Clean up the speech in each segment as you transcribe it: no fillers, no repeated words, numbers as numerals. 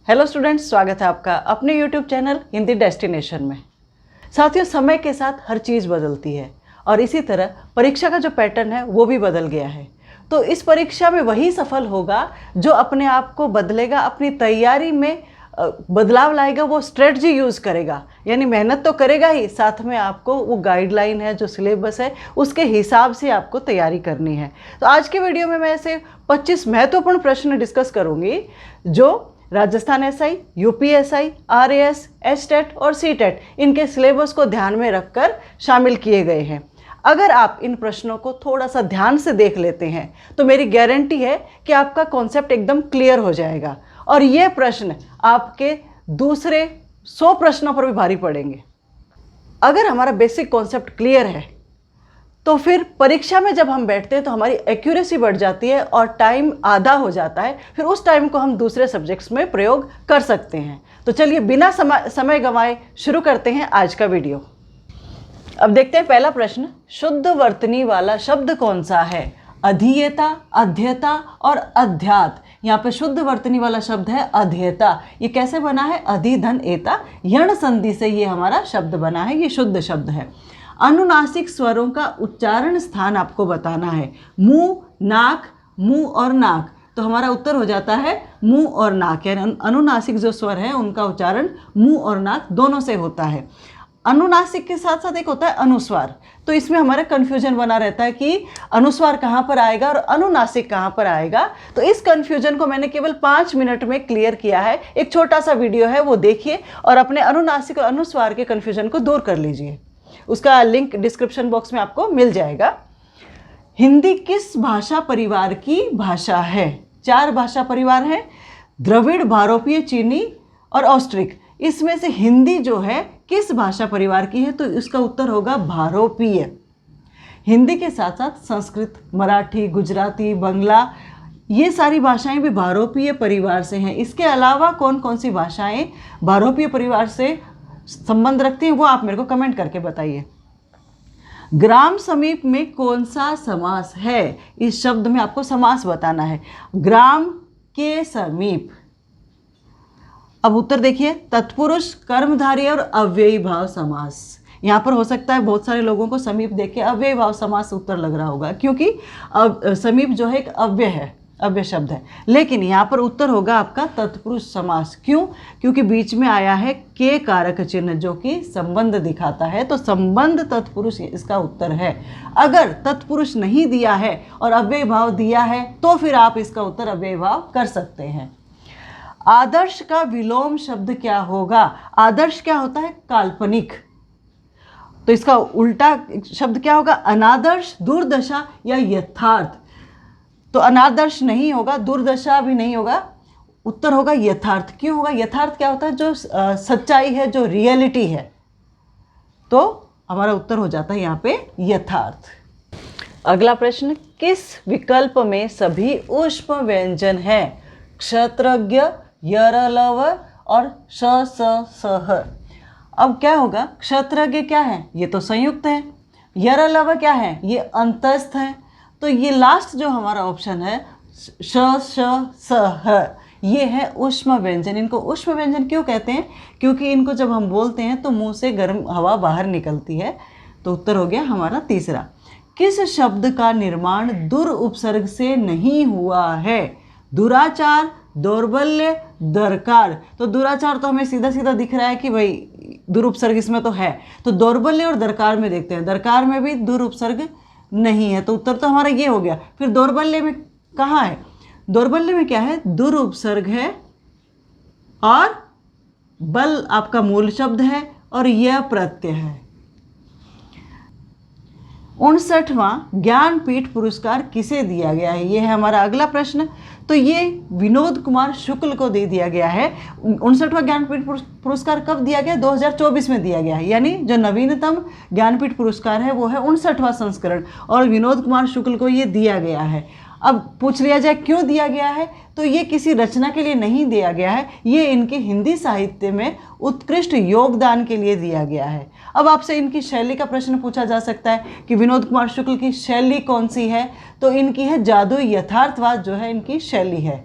Hello students, स्वागत है आपका अपने यूट्यूब चैनल हिंदी डेस्टिनेशन में। साथियों, समय के साथ हर चीज़ बदलती है और इसी तरह परीक्षा का जो पैटर्न है वो भी बदल गया है। तो इस परीक्षा में वही सफल होगा जो अपने आप को बदलेगा, अपनी तैयारी में बदलाव लाएगा, वो स्ट्रेटजी यूज़ करेगा। यानी मेहनत तो करेगा ही, साथ में आपको वो गाइडलाइन है, जो सिलेबस है, उसके हिसाब से आपको तैयारी करनी है। तो आज के वीडियो में मैं ऐसे 25 महत्वपूर्ण प्रश्न डिस्कस करूँगी जो Rajasthan SI, UP SI, RAS, HTET और सीटेट इनके सिलेबस को ध्यान में रखकर शामिल किए गए हैं। अगर आप इन प्रश्नों को थोड़ा सा ध्यान से देख लेते हैं तो मेरी गारंटी है कि आपका कॉन्सेप्ट एकदम क्लियर हो जाएगा और ये प्रश्न आपके दूसरे 100 प्रश्नों पर भी भारी पड़ेंगे। अगर हमारा बेसिक कॉन्सेप्ट क्लियर है तो फिर परीक्षा में जब हम बैठते हैं तो हमारी एक्यूरेसी बढ़ जाती है और टाइम आधा हो जाता है। फिर उस टाइम को हम दूसरे सब्जेक्ट्स में प्रयोग कर सकते हैं। तो चलिए बिना समय गंवाए शुरू करते हैं आज का वीडियो। अब देखते हैं पहला प्रश्न, शुद्ध वर्तनी वाला शब्द कौन सा है? अधीयता, अध्येता और अध्यात। यहाँ पे शुद्ध वर्तनी वाला शब्द है अध्येता। ये कैसे बना है? अधि धन एता, यण संधि से ये हमारा शब्द बना है, ये शुद्ध शब्द है। अनुनासिक स्वरों का उच्चारण स्थान आपको बताना है। मुंह, नाक, मुंह और नाक। तो हमारा उत्तर हो जाता है मुंह और नाक। यानी अनुनासिक जो स्वर है उनका उच्चारण मुंह और नाक दोनों से होता है। अनुनासिक के साथ साथ एक होता है अनुस्वार। तो इसमें हमारा कन्फ्यूजन बना रहता है कि अनुस्वार कहाँ पर आएगा और अनुनासिक कहाँ पर आएगा। तो इस कन्फ्यूजन को मैंने केवल 5 मिनट में क्लियर किया है। एक छोटा सा वीडियो है, वो देखिए और अपने अनुनासिक और अनुस्वार के कन्फ्यूजन को दूर कर लीजिए। उसका लिंक डिस्क्रिप्शन बॉक्स में आपको मिल जाएगा। हिंदी किस भाषा परिवार की भाषा है? 4 भाषा परिवार हैं, द्रविड़, भारोपीय, चीनी और ऑस्ट्रिक। इसमें से हिंदी जो है किस भाषा परिवार की है? तो इसका उत्तर होगा भारोपीय। हिंदी के साथ साथ संस्कृत, मराठी, गुजराती, बंगला, ये सारी भाषाएं भी भारोपीय परिवार से हैं। इसके अलावा कौन कौन सी भाषाएं भारोपीय परिवार से संबंध रखती हैं वो आप मेरे को कमेंट करके बताइए। ग्राम समीप में कौन सा समास है? इस शब्द में आपको समास बताना है। ग्राम के समीप। अब उत्तर देखिए, तत्पुरुष, कर्मधारय और अव्ययी भाव समास। यहाँ पर हो सकता है बहुत सारे लोगों को समीप देख के अव्ययी भाव समास उत्तर लग रहा होगा, क्योंकि समीप जो है एक अव्यय है, अव्यय शब्द है। लेकिन यहाँ पर उत्तर होगा आपका तत्पुरुष समास। क्यों? क्योंकि बीच में आया है के कारक चिन्ह जो कि संबंध दिखाता है। तो संबंध तत्पुरुष इसका उत्तर है। अगर तत्पुरुष नहीं दिया है और अव्यय भाव दिया है तो फिर आप इसका उत्तर अव्यय भाव कर सकते हैं। आदर्श का विलोम शब्द क्या होगा? आदर्श क्या होता है? काल्पनिक। तो इसका उल्टा शब्द क्या होगा? अनादर्श, दुर्दशा या यथार्थ। तो अनादर्श नहीं होगा, दुर्दशा भी नहीं होगा, उत्तर होगा यथार्थ। क्यों होगा? यथार्थ क्या होता है? जो सच्चाई है, जो रियलिटी है। तो हमारा उत्तर हो जाता है यहाँ पे यथार्थ। अगला प्रश्न, किस विकल्प में सभी ऊष्म व्यंजन हैं? क्षत्रज्ञ, यरलव और श, स, सह। अब क्या होगा? क्षत्रज्ञ क्या है? ये तो संयुक्त है। यरलव क्या है? ये अंतस्थ है। तो ये लास्ट जो हमारा ऑप्शन है श, श, स, ये है ऊष्म व्यंजन। इनको ऊष्म व्यंजन क्यों कहते हैं? क्योंकि इनको जब हम बोलते हैं तो मुंह से गर्म हवा बाहर निकलती है। तो उत्तर हो गया हमारा तीसरा। किस शब्द का निर्माण दुर उपसर्ग से नहीं हुआ है? दुराचार, दौर्बल्य, दरकार। तो दुराचार तो हमें सीधा सीधा दिख रहा है कि भाई दुरुपसर्ग इसमें तो है। तो दौर्बल्य और दरकार में देखते हैं। दरकार में भी दुरुपसर्ग नहीं है, तो उत्तर तो हमारा ये हो गया। फिर दौर्बल्य में कहाँ है? दौर्बल्य में क्या है? दुरुपसर्ग है और बल आपका मूल शब्द है और यह प्रत्यय है। 59वां ज्ञानपीठ पुरस्कार किसे दिया गया है? ये है हमारा अगला प्रश्न। तो ये विनोद कुमार शुक्ल को दे दिया गया है। 59वां ज्ञानपीठ पुरस्कार कब दिया गया? 2024 में दिया गया है। यानी जो नवीनतम ज्ञानपीठ पुरस्कार है वो है 59वां संस्करण और विनोद कुमार शुक्ल को ये दिया गया है। अब पूछ लिया जाए क्यों दिया गया है, तो ये किसी रचना के लिए नहीं दिया गया है, ये इनके हिंदी साहित्य में उत्कृष्ट योगदान के लिए दिया गया है। अब आपसे इनकी शैली का प्रश्न पूछा जा सकता है कि विनोद कुमार शुक्ल की शैली कौन सी है, तो इनकी है जादुई यथार्थवाद, जो है इनकी शैली है।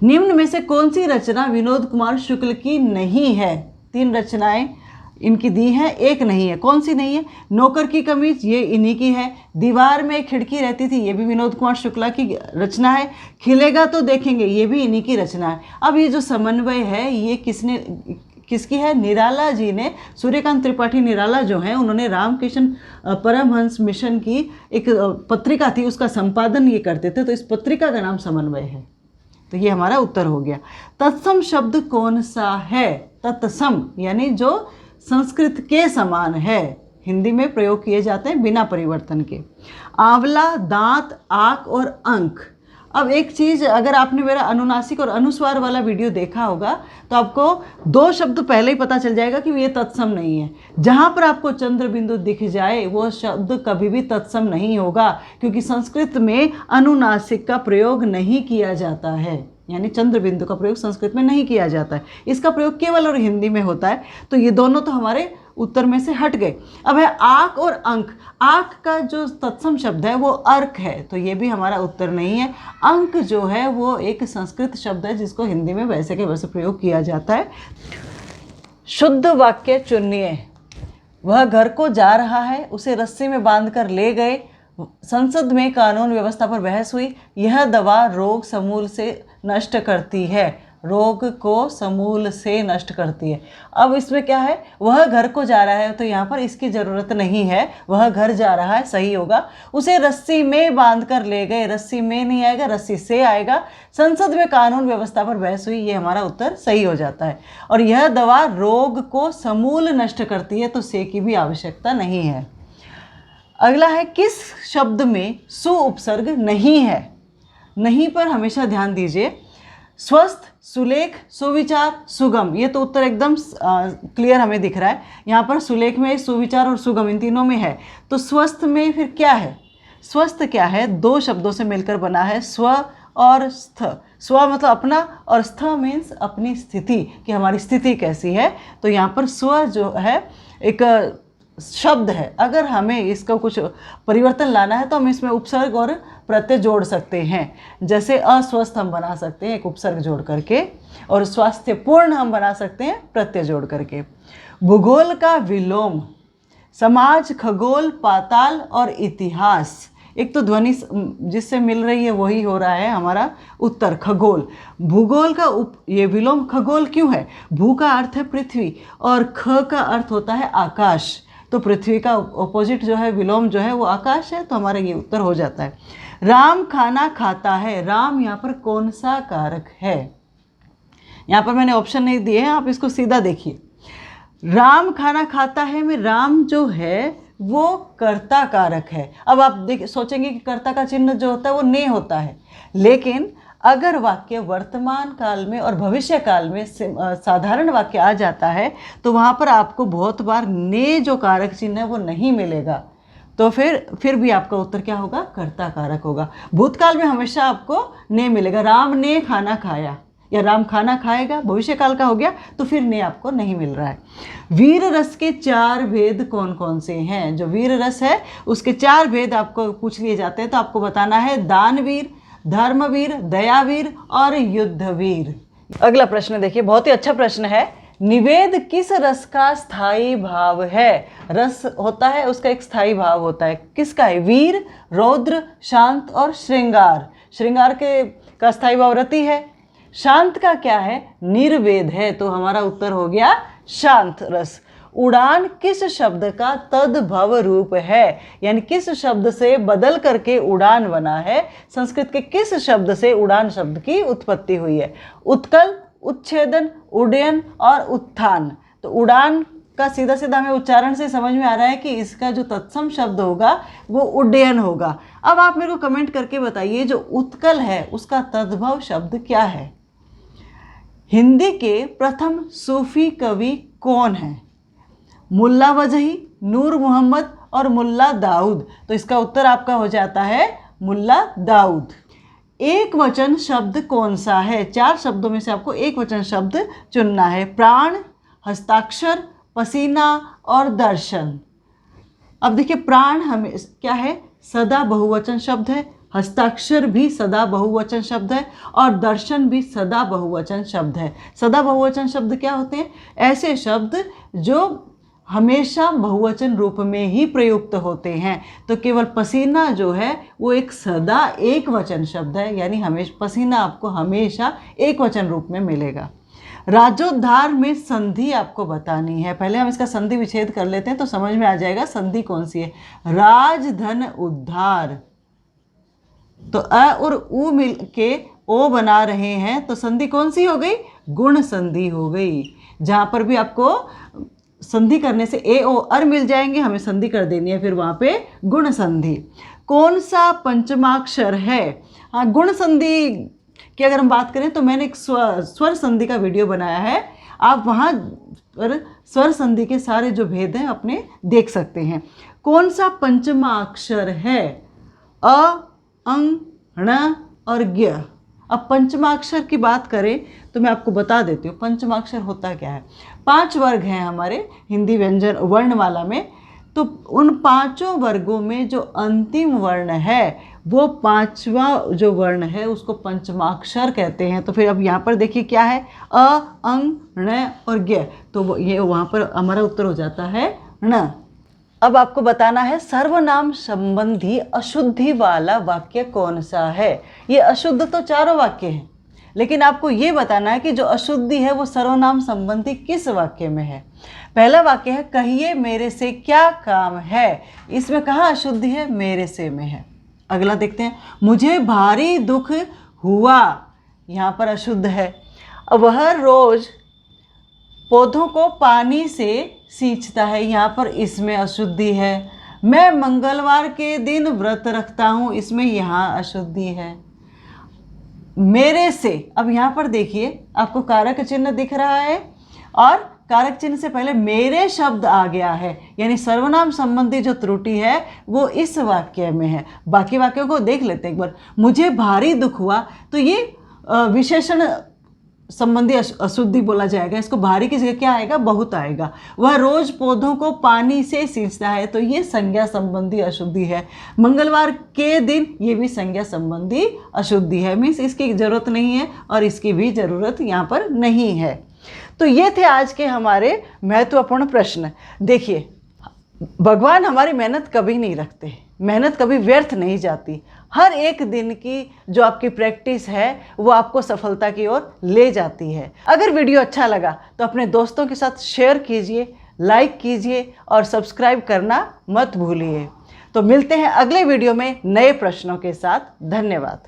निम्न में से कौन सी रचना विनोद कुमार शुक्ल की नहीं है? 3 रचनाएं इनकी दी हैं, एक नहीं है। कौन सी नहीं है? नौकर की कमीज, ये इन्हीं की है। दीवार में एक खिड़की रहती थी, ये भी विनोद कुमार शुक्ला की रचना है। खिलेगा तो देखेंगे, ये भी इन्हीं की रचना है। अब ये जो समन्वय है ये किसकी है? निराला जी ने, सूर्यकांत त्रिपाठी निराला जो हैं, उन्होंने रामकृष्ण परमहंस मिशन की एक पत्रिका थी, उसका संपादन ये करते थे, तो इस पत्रिका का नाम समन्वय है। तो ये हमारा उत्तर हो गया। तत्सम शब्द कौन सा है? तत्सम यानी जो संस्कृत के समान है, हिंदी में प्रयोग किए जाते हैं बिना परिवर्तन के। आंवला, दांत, आंख और अंक। अब एक चीज़, अगर आपने मेरा अनुनासिक और अनुस्वार वाला वीडियो देखा होगा तो आपको 2 शब्द पहले ही पता चल जाएगा कि ये तत्सम नहीं है। जहाँ पर आपको चंद्र बिंदु दिख जाए वो शब्द कभी भी तत्सम नहीं होगा, क्योंकि संस्कृत में अनुनासिक का प्रयोग नहीं किया जाता है, यानी चंद्र बिंदु का प्रयोग संस्कृत में नहीं किया जाता है। इसका प्रयोग केवल और हिंदी में होता है। तो ये दोनों तो हमारे उत्तर में से हट गए। अब है आंख और अंक। आंख का जो तत्सम शब्द है वो अर्क है, तो ये भी हमारा उत्तर नहीं है। अंक जो है वो एक संस्कृत शब्द है जिसको हिंदी में वैसे के वैसे प्रयोग किया जाता है। शुद्ध वाक्य चुनिए। वह घर को जा रहा है, उसे रस्सी में बांधकर ले गए, संसद में कानून व्यवस्था पर बहस हुई, यह दवा रोग समूल से नष्ट करती है। रोग को समूल से नष्ट करती है। अब इसमें क्या है? वह घर को जा रहा है, तो यहाँ पर इसकी ज़रूरत नहीं है, वह घर जा रहा है, सही होगा। उसे रस्सी में बांध कर ले गए, रस्सी में नहीं आएगा, रस्सी से आएगा। संसद में कानून व्यवस्था पर बहस हुई, ये हमारा उत्तर सही हो जाता है। और यह दवा रोग को समूल नष्ट करती है, तो से की भी आवश्यकता नहीं है। अगला है, किस शब्द में सु उपसर्ग नहीं है? नहीं पर हमेशा ध्यान दीजिए। स्वस्थ, सुलेख, सुविचार, सुगम, ये तो उत्तर एकदम क्लियर हमें दिख रहा है। यहाँ पर सुलेख में, सुविचार और सुगम इन तीनों में है। तो स्वस्थ में फिर क्या है? स्वस्थ क्या है? 2 शब्दों से मिलकर बना है, स्व और स्थ। स्व मतलब अपना और स्थ मीन्स अपनी स्थिति, कि हमारी स्थिति कैसी है। तो यहाँ पर स्व जो है एक शब्द है, अगर हमें इसका कुछ परिवर्तन लाना है तो हम इसमें उपसर्ग और प्रत्यय जोड़ सकते हैं। जैसे अस्वस्थ हम बना सकते हैं एक उपसर्ग जोड़ करके, और स्वास्थ्यपूर्ण हम बना सकते हैं प्रत्यय जोड़ करके। भूगोल का विलोम, समाज, खगोल, पाताल और इतिहास। एक तो ध्वनि जिससे मिल रही है वही हो रहा है हमारा उत्तर, खगोल। भूगोल का ये विलोम खगोल क्यों है? भू का अर्थ है पृथ्वी और ख का अर्थ होता है आकाश, तो पृथ्वी का ऑपोजिट जो है विलोम जो है वो आकाश है, तो हमारा ये उत्तर हो जाता है। राम खाना खाता है। राम यहाँ पर कौन सा कारक है? यहाँ पर मैंने ऑप्शन नहीं दिए हैं, आप इसको सीधा देखिए। राम खाना खाता है में राम जो है वो कर्ता कारक है। अब आप सोचेंगे कि कर्ता का चिन्ह जो होता है वो ने होता है, लेकिन अगर वाक्य वर्तमान काल में और भविष्य काल में साधारण वाक्य आ जाता है तो वहाँ पर आपको बहुत बार ने जो कारक चिन्ह है वो नहीं मिलेगा, तो फिर भी आपका उत्तर क्या होगा? कर्ता कारक होगा। भूतकाल में हमेशा आपको ने मिलेगा, राम ने खाना खाया या राम खाना खाएगा, भविष्य काल का हो गया तो फिर ने आपको नहीं मिल रहा है। वीर रस के 4 भेद कौन कौन से हैं? जो वीर रस है उसके 4 भेद आपको पूछ लिए जाते हैं, तो आपको बताना है दानवीर, धर्मवीर, दयावीर और युद्धवीर। अगला प्रश्न देखिए, बहुत ही अच्छा प्रश्न है। निवेद किस रस का स्थायी भाव है? रस होता है उसका एक स्थायी भाव होता है, किसका है? वीर, रौद्र, शांत और श्रृंगार। श्रृंगार का स्थायी भाव रति है। शांत का क्या है? निर्वेद है, तो हमारा उत्तर हो गया शांत रस। उड़ान किस शब्द का तद्भव रूप है? यानी किस शब्द से बदल करके उड़ान बना है? संस्कृत के किस शब्द से उड़ान शब्द की उत्पत्ति हुई है? उत्कल, उच्छेदन, उड्डयन और उत्थान। तो उड़ान का सीधा सीधा हमें उच्चारण से समझ में आ रहा है कि इसका जो तत्सम शब्द होगा वो उड्डयन होगा। अब आप मेरे को कमेंट करके बताइए, जो उत्कल है उसका तद्भव शब्द क्या है? हिंदी के प्रथम सूफी कवि कौन है? मुल्ला वजही, नूर मोहम्मद और मुल्ला दाऊद। तो इसका उत्तर आपका हो जाता है मुल्ला दाऊद। एक वचन शब्द कौन सा है? 4 शब्दों में से आपको एक वचन शब्द चुनना है। प्राण, हस्ताक्षर, पसीना और दर्शन। अब देखिए, प्राण हमें क्या है? सदा बहुवचन शब्द है। हस्ताक्षर भी सदा बहुवचन शब्द है और दर्शन भी सदा बहुवचन शब्द है। सदा बहुवचन शब्द क्या होते हैं? ऐसे शब्द जो हमेशा बहुवचन रूप में ही प्रयुक्त होते हैं। तो केवल पसीना जो है वो एक सदा एक वचन शब्द है, यानी हमेशा पसीना आपको हमेशा एक वचन रूप में मिलेगा। राजोद्धार में संधि आपको बतानी है। पहले हम इसका संधि विच्छेद कर लेते हैं तो समझ में आ जाएगा संधि कौन सी है। राजधन उद्धार, तो अ और उ मिल के ओ बना रहे हैं, तो संधि कौन सी हो गई? गुण संधि हो गई। जहाँ पर भी आपको संधि करने से ए ओ अर मिल जाएंगे, हमें संधि कर देनी है फिर वहाँ पे गुण संधि। कौन सा पंचमाक्षर है? हाँ, गुण संधि कि अगर हम बात करें तो मैंने एक स्वर संधि का वीडियो बनाया है, आप वहाँ पर स्वर संधि के सारे जो भेद हैं अपने देख सकते हैं। कौन सा पंचमाक्षर है? अ, अंग, ण और ज्ञ। अब पंचमाक्षर की बात करें तो मैं आपको बता देती हूँ पंचमाक्षर होता क्या है। 5 वर्ग हैं हमारे हिंदी व्यंजन वर्णमाला में, तो उन 5 वर्गों में जो अंतिम वर्ण है वो 5वां जो वर्ण है उसको पंचमाक्षर कहते हैं। तो फिर अब यहाँ पर देखिए क्या है? अ, अंग, ण और ज्ञ, तो ये वहाँ पर हमारा उत्तर हो जाता है ण। अब आपको बताना है सर्वनाम संबंधी अशुद्धि वाला वाक्य कौन सा है। ये अशुद्ध तो चारों वाक्य हैं, लेकिन आपको ये बताना है कि जो अशुद्धि है वो सर्वनाम संबंधी किस वाक्य में है। पहला वाक्य है कहिए मेरे से क्या काम है, इसमें कहाँ अशुद्धि है? मेरे से में है। अगला देखते हैं, मुझे भारी दुख हुआ, यहाँ पर अशुद्ध है। वह रोज पौधों को पानी से सींचता है, यहाँ पर इसमें अशुद्धि है। मैं मंगलवार के दिन व्रत रखता हूँ, इसमें यहाँ अशुद्धि है। मेरे से, अब यहाँ पर देखिए आपको कारक चिन्ह दिख रहा है और कारक चिन्ह से पहले मेरे शब्द आ गया है, यानी सर्वनाम संबंधी जो त्रुटि है वो इस वाक्य में है। बाकी वाक्यों को देख लेते हैं एक बार। मुझे भारी दुख हुआ, तो ये विशेषण संबंधी अशुद्धि बोला जाएगा। इसको भारी की जगह क्या आएगा? बहुत आएगा। वह रोज पौधों को पानी से सींचता है, तो ये संज्ञा संबंधी अशुद्धि है। मंगलवार के दिन, ये भी संज्ञा संबंधी अशुद्धि है। मीन्स इसकी जरूरत नहीं है और इसकी भी जरूरत यहाँ पर नहीं है। तो ये थे आज के हमारे महत्वपूर्ण प्रश्न। देखिए, भगवान हमारी मेहनत कभी नहीं रखते, मेहनत कभी व्यर्थ नहीं जाती। हर एक दिन की जो आपकी प्रैक्टिस है वो आपको सफलता की ओर ले जाती है। अगर वीडियो अच्छा लगा तो अपने दोस्तों के साथ शेयर कीजिए, लाइक कीजिए और सब्सक्राइब करना मत भूलिए। तो मिलते हैं अगले वीडियो में नए प्रश्नों के साथ। धन्यवाद।